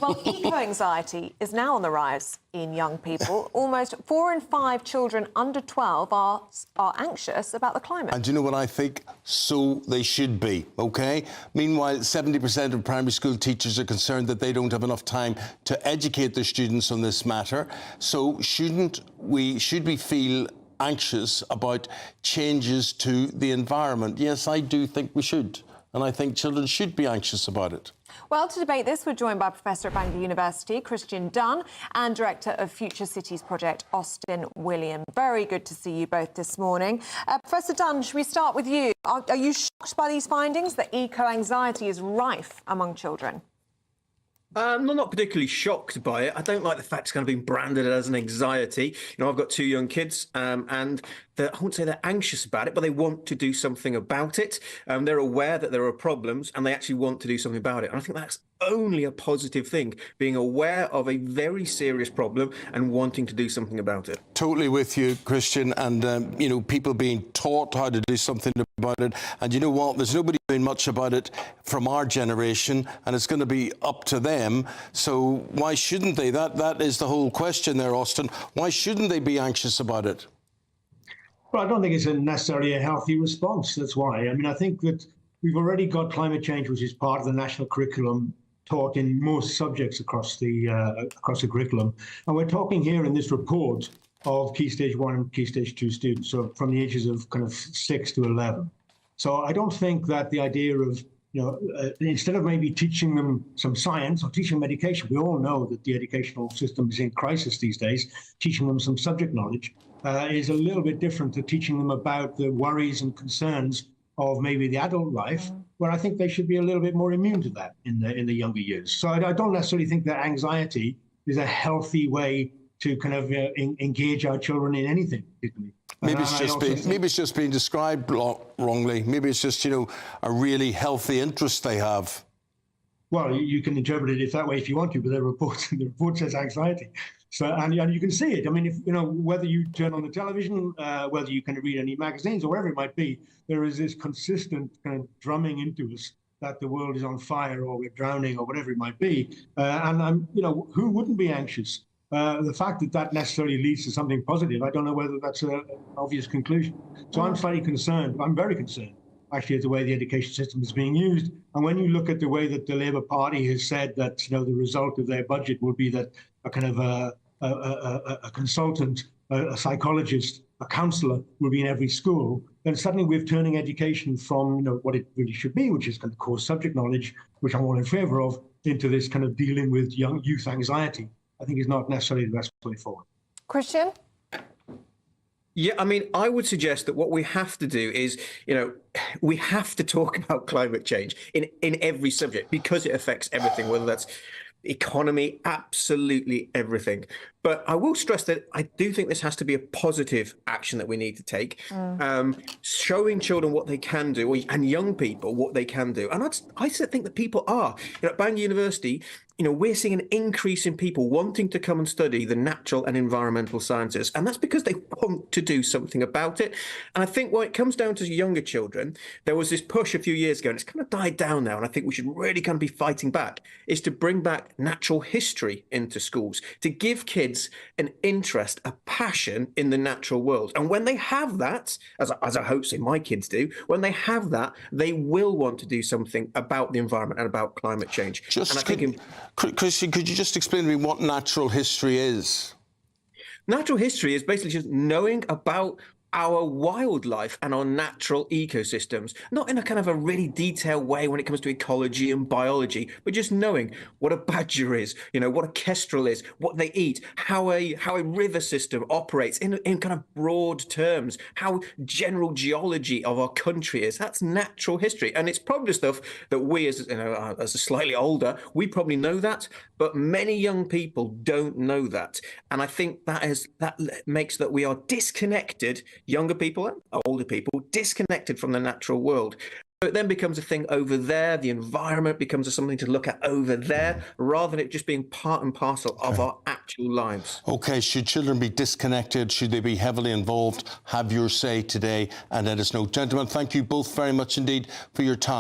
Well, eco-anxiety is now on the rise in young people. Almost 4 in 5 children under 12 are anxious about the climate. And do you know what I think? So they should be, OK? Meanwhile, 70% of primary school teachers are concerned that they don't have enough time to educate their students on this matter. So should we feel anxious about changes to the environment? Yes, I do think we should. And I think children should be anxious about it. Well, to debate this, we're joined by Professor at Bangor University, Christian Dunn, and Director of Future Cities Project, Austin William. Very good to see you both this morning. Professor Dunn, should we start with you? Are you shocked by these findings that eco-anxiety is rife among children? I'm not particularly shocked by it. I don't like the fact it's kind of been branded as an anxiety. You know, I've got 2 young kids, and I wouldn't say they're anxious about it, but they want to do something about it. They're aware that there are problems, and they actually want to do something about it. And I think that's only a positive thing, being aware of a very serious problem and wanting to do something about it. Totally with you, Christian, and you know, people being taught how to do something about it. And you know what? There's nobody doing much about it from our generation, and it's going to be up to them. So why shouldn't they? That is the whole question there, Austin. Why shouldn't they be anxious about it? Well, I don't think it's necessarily a healthy response. That's why. I mean, I think that we've already got climate change, which is part of the national curriculum, taught in most subjects across the curriculum. And we're talking here in this report of Key Stage 1 and Key Stage 2 students, so from the ages of kind of 6 to 11. So I don't think that the idea of, instead of maybe teaching them some science or teaching them education, we all know that the educational system is in crisis these days, teaching them some subject knowledge is a little bit different to teaching them about the worries and concerns of maybe the adult life, where I think they should be a little bit more immune to that in the younger years. So I don't necessarily think that anxiety is a healthy way to kind of engage our children in anything, particularly. Maybe it's just being described wrongly. Maybe it's just, a really healthy interest they have. Well, you can interpret it that way if you want to, but the report says anxiety. So, and you can see it. I mean, if whether you turn on the television, whether you can read any magazines or whatever it might be, there is this consistent kind of drumming into us that the world is on fire or we're drowning or whatever it might be. And who wouldn't be anxious? The fact that necessarily leads to something positive, I don't know whether that's an obvious conclusion. So I'm slightly concerned. I'm very concerned, actually, at the way the education system is being used. And when you look at the way that the Labour Party has said that, the result of their budget will be that a kind of a consultant, a psychologist, a counsellor will be in every school, then suddenly we're turning education from what it really should be, which is kind of core subject knowledge, which I'm all in favour of, into this kind of dealing with youth anxiety. I think is not necessarily the best way forward. Christian? Yeah, I mean, I would suggest that what we have to do is, we have to talk about climate change in every subject because it affects everything, whether that's economy, absolutely everything. But I will stress that I do think this has to be a positive action that we need to take, showing children what they can do, and young people what they can do. And I think that people are. At Bangor University, we're seeing an increase in people wanting to come and study the natural and environmental sciences. And that's because they want to do something about it. And I think when it comes down to younger children, there was this push a few years ago, and it's kind of died down now. And I think we should really kind of be fighting back, is to bring back natural history into schools, to give kids an interest, a passion in the natural world. And when they have that, as I hope so my kids do, when they have that, they will want to do something about the environment and about climate change. Christian, could you just explain to me what natural history is? Natural history is basically just knowing about our wildlife and our natural ecosystems, not in a kind of a really detailed way when it comes to ecology and biology, but just knowing what a badger is, what a kestrel is, what they eat, how a river system operates in kind of broad terms, how general geology of our country is. That's natural history. And it's probably stuff that we as a slightly older, we probably know that, but many young people don't know that. And I think that makes that we are disconnected, younger people and older people, disconnected from the natural world. So it then becomes a thing over there. The environment becomes something to look at over there, rather than it just being part and parcel of our actual lives. OK, should children be disconnected? Should they be heavily involved? Have your say today and let us know. Gentlemen, thank you both very much indeed for your time.